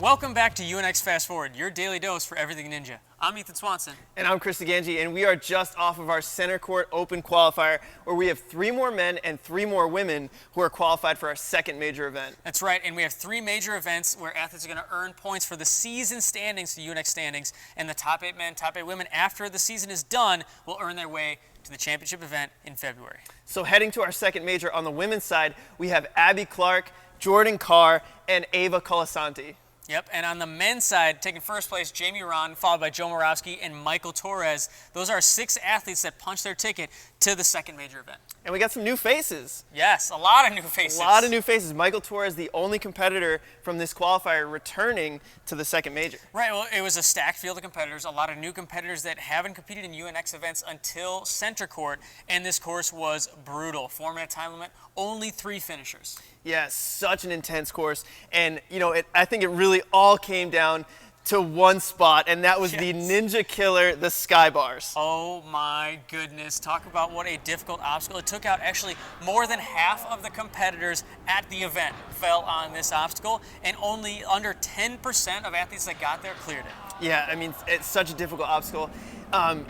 Welcome back to UNX Fast Forward, your daily dose for everything ninja. I'm Ethan Swanson. And I'm Chris Ganji, and we are just off of our Centercourt Open Qualifier, where we have 3 more men and 3 more women who are qualified for our second major event. That's right, and we have 3 major events where athletes are going to earn points for the season standings, the UNX standings, and the top 8 men, top 8 women, after the season is done, will earn their way to the championship event in February. So heading to our second major on the women's side, we have Abby Clark, Jordan Carr, and Ava Colasanti. Yep, and on the men's side, taking first place, Jamie Ron, followed by Joe Moravsky and Michael Torres. Those are 6 athletes that punched their ticket to the second major event. And we got some new faces. Yes, a lot of new faces. A lot of new faces. Michael Torres, the only competitor from this qualifier returning to the second major. Right, well, it was a stacked field of competitors, a lot of new competitors that haven't competed in UNX events until Centercourt, and this course was brutal. 4-minute time limit, only 3 finishers. Yeah, such an intense course. And, you know, I think it really all came down to one spot, and that was the ninja killer, the sky bars. Oh my goodness, talk about what a difficult obstacle. It took out actually more than half of the competitors at the event fell on this obstacle, and only under 10% of athletes that got there cleared it. Yeah, I mean, it's such a difficult obstacle.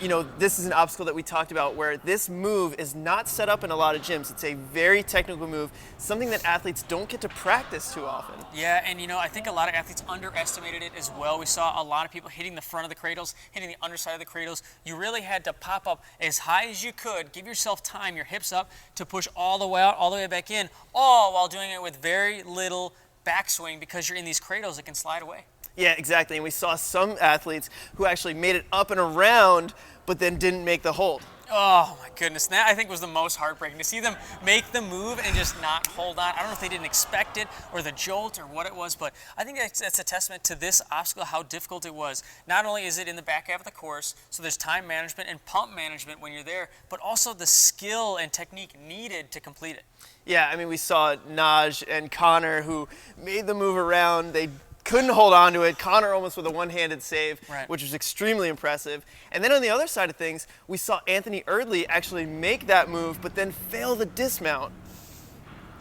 You know, this is an obstacle that we talked about where this move is not set up in a lot of gyms. It's a very technical move, something that athletes don't get to practice too often. Yeah, and you know, I think a lot of athletes underestimated it as well. We saw a lot of people hitting the front of the cradles, hitting the underside of the cradles. You really had to pop up as high as you could, give yourself time, your hips up, to push all the way out, all the way back in, all while doing it with very little backswing because you're in these cradles that can slide away. Yeah, exactly. And we saw some athletes who actually made it up and around, but then didn't make the hold. Oh my goodness, that I think was the most heartbreaking, to see them make the move and just not hold on. I don't know if they didn't expect it or the jolt or what it was, but I think that's a testament to this obstacle, how difficult it was. Not only is it in the back half of the course, so there's time management and pump management when you're there, but also the skill and technique needed to complete it. Yeah, I mean, we saw Naj and Connor who made the move around. They couldn't hold on to it. Connor almost with a one-handed save, right, which was extremely impressive. And then on the other side of things, we saw Anthony Erdley actually make that move, but then fail the dismount.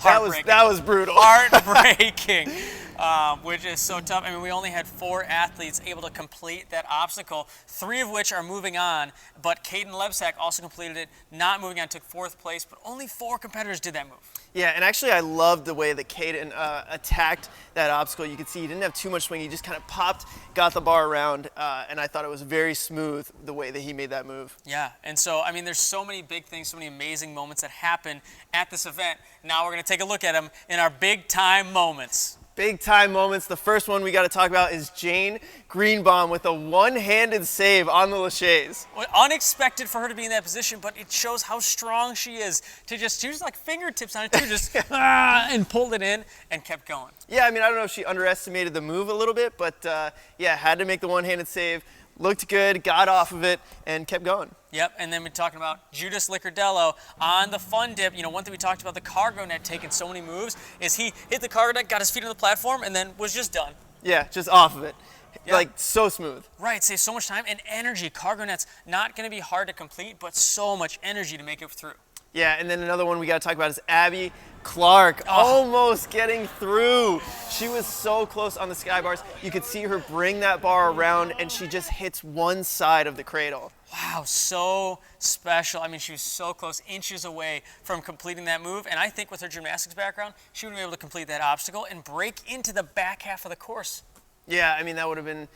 That was brutal. Heartbreaking, which is so tough. I mean, we only had 4 athletes able to complete that obstacle, 3 of which are moving on, but Caden Lebsack also completed it, not moving on, took 4th place, but only 4 competitors did that move. Yeah, and actually I loved the way that Caden attacked that obstacle. You could see he didn't have too much swing. He just kind of popped, got the bar around, and I thought it was very smooth the way that he made that move. Yeah, and so, I mean, there's so many big things, so many amazing moments that happen at this event. Now we're going to take a look at them in our big time moments. Big time moments. The first one we got to talk about is Jane Greenbaum with a one-handed save on the laches. Well, unexpected for her to be in that position, but it shows how strong she is to just use like fingertips on it too, just and pulled it in and kept going. Yeah, I mean, I don't know if she underestimated the move a little bit, but yeah, had to make the one-handed save. Looked good, got off of it, and kept going. Yep, and then we're talking about Judas Licardello on the fun dip. You know, one thing we talked about the cargo net taking so many moves is he hit the cargo net, got his feet on the platform, and then was just done. Yeah, just off of it. Yep. Like, so smooth. Right, saves so much time and energy. Cargo net's not going to be hard to complete, but so much energy to make it through. Yeah, and then another one we got to talk about is Abby Clark, almost getting through. She was so close on the sky bars. You could see her bring that bar around, and she just hits one side of the cradle. Wow, so special. I mean, she was so close, inches away from completing that move, and I think with her gymnastics background, she would be able to complete that obstacle and break into the back half of the course. Yeah, I mean, that would have been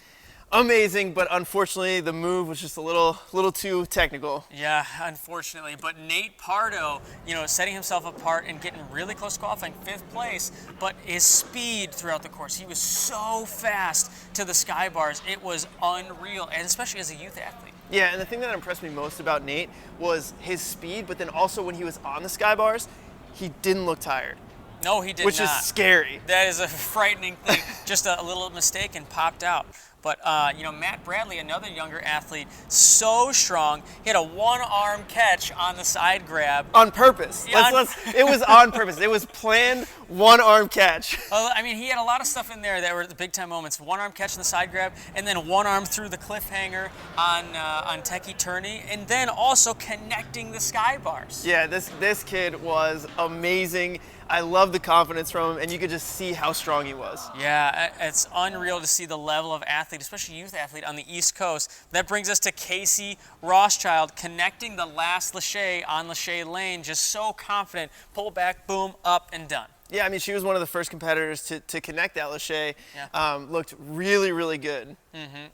amazing, but unfortunately the move was just a little too technical. Yeah, unfortunately. But Nate Pardo, you know, setting himself apart and getting really close to qualifying, 5th place, but his speed throughout the course, he was so fast to the sky bars, it was unreal, and especially as a youth athlete. Yeah, and the thing that impressed me most about Nate was his speed, but then also when he was on the sky bars, he didn't look tired. No, he did which not. is scary. That is a frightening thing. Just a little mistake and popped out. But, Matt Bradley, another younger athlete, so strong, hit a one-arm catch on the side grab. On purpose. Yeah, It was on purpose. It was planned one-arm catch. He had a lot of stuff in there that were the big-time moments. One-arm catch on the side grab, and then one arm through the cliffhanger on Techie Turney, and then also connecting the sky bars. Yeah, this kid was amazing. I love the confidence from him, and you could just see how strong he was. Yeah, it's unreal to see the level of athlete, especially youth athlete on the East Coast. That brings us to Casey Rothschild connecting the last Lachey on Lachey Lane, just so confident. Pull back, boom, up, and done. Yeah, she was one of the first competitors to connect that Lachey. Yeah. Looked really, really good.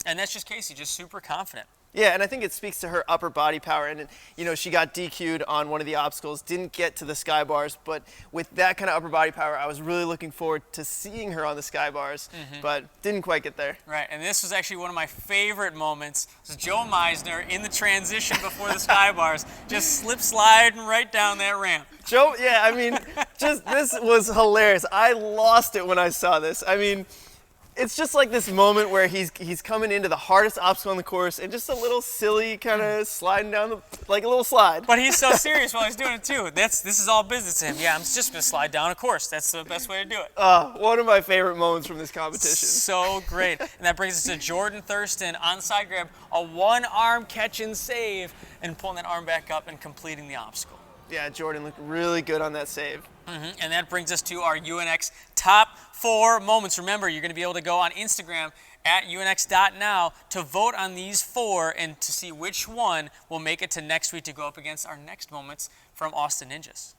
And that's just Casey, just super confident. Yeah, and I think it speaks to her upper body power. And, she got DQ'd on one of the obstacles, didn't get to the sky bars. But with that kind of upper body power, I was really looking forward to seeing her on the sky bars, but didn't quite get there. Right, and this was actually one of my favorite moments. It was Joe Meisner in the transition before the sky bars, just slip sliding right down that ramp. Joe, yeah, this was hilarious. I lost it when I saw this. It's just like this moment where he's coming into the hardest obstacle on the course and just a little silly kind of sliding down like a little slide. But he's so serious while he's doing it too. This is all business to him. Yeah, I'm just gonna slide down a course. That's the best way to do it. One of my favorite moments from this competition. So great. And that brings us to Jordan Thurston on side grab, a one-arm catch and save, and pulling that arm back up and completing the obstacle. Yeah, Jordan looked really good on that save. And that brings us to our UNX top 4 moments. Remember, you're going to be able to go on Instagram at unx.now to vote on these 4 and to see which one will make it to next week to go up against our next moments from Austin Ninjas.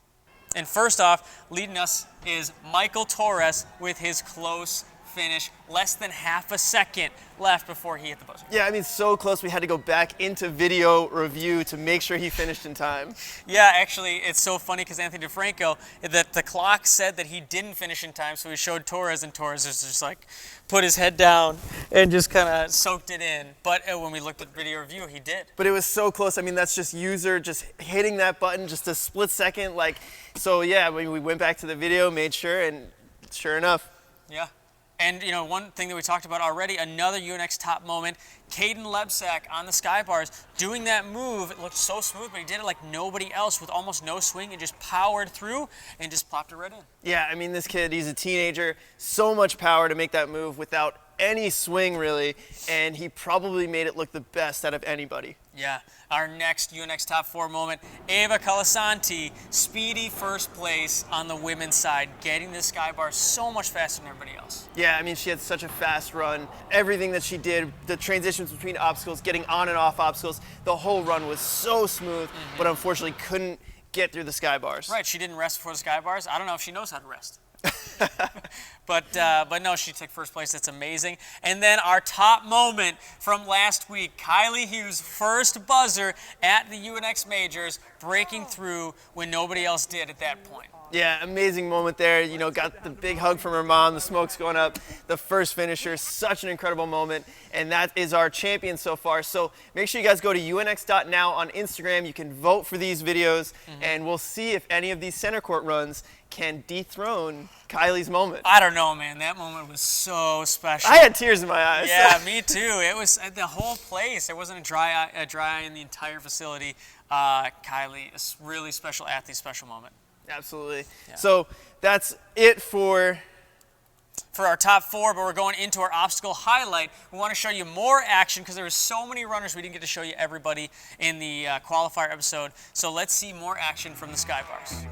And first off, leading us is Michael Torres with his close finish, less than half a second left before he hit the buzzer. Yeah, so close we had to go back into video review to make sure he finished in time. Yeah, actually, it's so funny because Anthony DeFranco, that the clock said that he didn't finish in time, so he showed Torres, and Torres just like put his head down and just kind of soaked it in. But when we looked at video review, he did. But it was so close. That's just user just hitting that button just a split second. So yeah, we went back to the video, made sure, and sure enough. Yeah. And, one thing that we talked about already, another UNX top moment, Caden Lebsack on the sky bars, doing that move. It looked so smooth, but he did it like nobody else with almost no swing and just powered through and just plopped it right in. Yeah, this kid, he's a teenager, so much power to make that move without any swing, really, and he probably made it look the best out of anybody. Yeah. Our next UNX top 4 moment, Ava Colasanti, speedy first place on the women's side, getting the sky bar so much faster than everybody else. Yeah, she had such a fast run. Everything that she did, the transitions between obstacles, getting on and off obstacles, the whole run was so smooth, but unfortunately couldn't get through the sky bars. Right, she didn't rest before the sky bars. I don't know if she knows how to rest. But no, she took first place. That's amazing. And then our top moment from last week, Kylie Hughes' first buzzer at the UNX Majors, breaking through when nobody else did at that point. Yeah, amazing moment there. Got the big hug from her mom, the smoke's going up, the first finisher, such an incredible moment. And that is our champion so far. So make sure you guys go to unx.now on Instagram. You can vote for these videos, and we'll see if any of these Centercourt runs can dethrone Kylie's moment. I don't know, man. That moment was so special. I had tears in my eyes. Yeah, me too. It was the whole place. There wasn't a dry eye in the entire facility. Kylie, a really special athlete, special moment. Absolutely. Yeah. So that's it for our top 4, but we're going into our obstacle highlight. We want to show you more action because there were so many runners we didn't get to show you everybody in the qualifier episode. So let's see more action from the sky bars.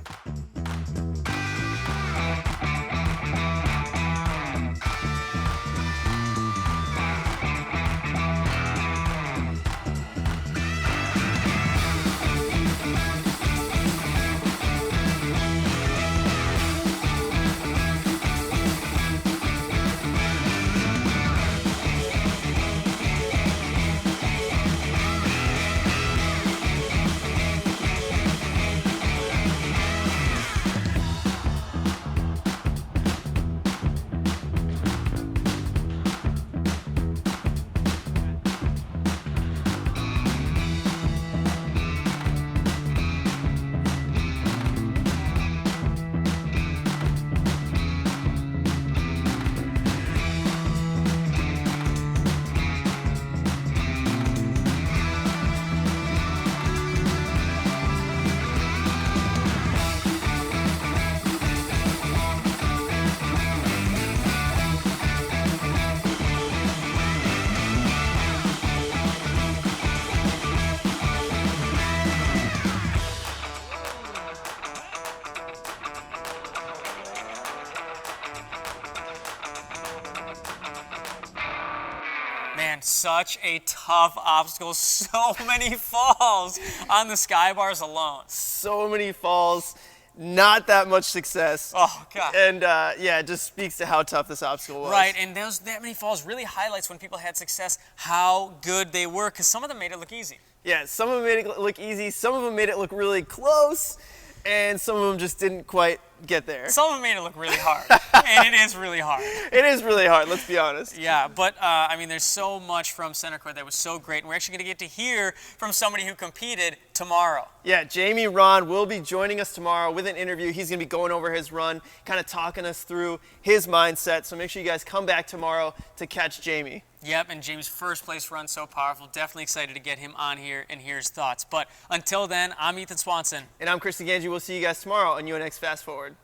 such a tough obstacle. So many falls on the sky bars alone. So many falls, not that much success. Oh, God. And yeah, it just speaks to how tough this obstacle was. Right, and that many falls really highlights when people had success how good they were, because some of them made it look easy. Yeah, some of them made it look easy, some of them made it look really close, and some of them just didn't quite get there. Some of them made it look really hard, and it is really hard. It is really hard, let's be honest. Yeah, but I mean, there's so much from Centercourt that was so great, and we're actually going to get to hear from somebody who competed tomorrow. Yeah, Jamie Ron will be joining us tomorrow with an interview. He's going to be going over his run, kind of talking us through his mindset, so make sure you guys come back tomorrow to catch Jamie. Yep, and Jamie's first place run so powerful. Definitely excited to get him on here and hear his thoughts. But until then, I'm Ethan Swanson. And I'm Chris Ganji. We'll see you guys tomorrow on UNX Fast Forward.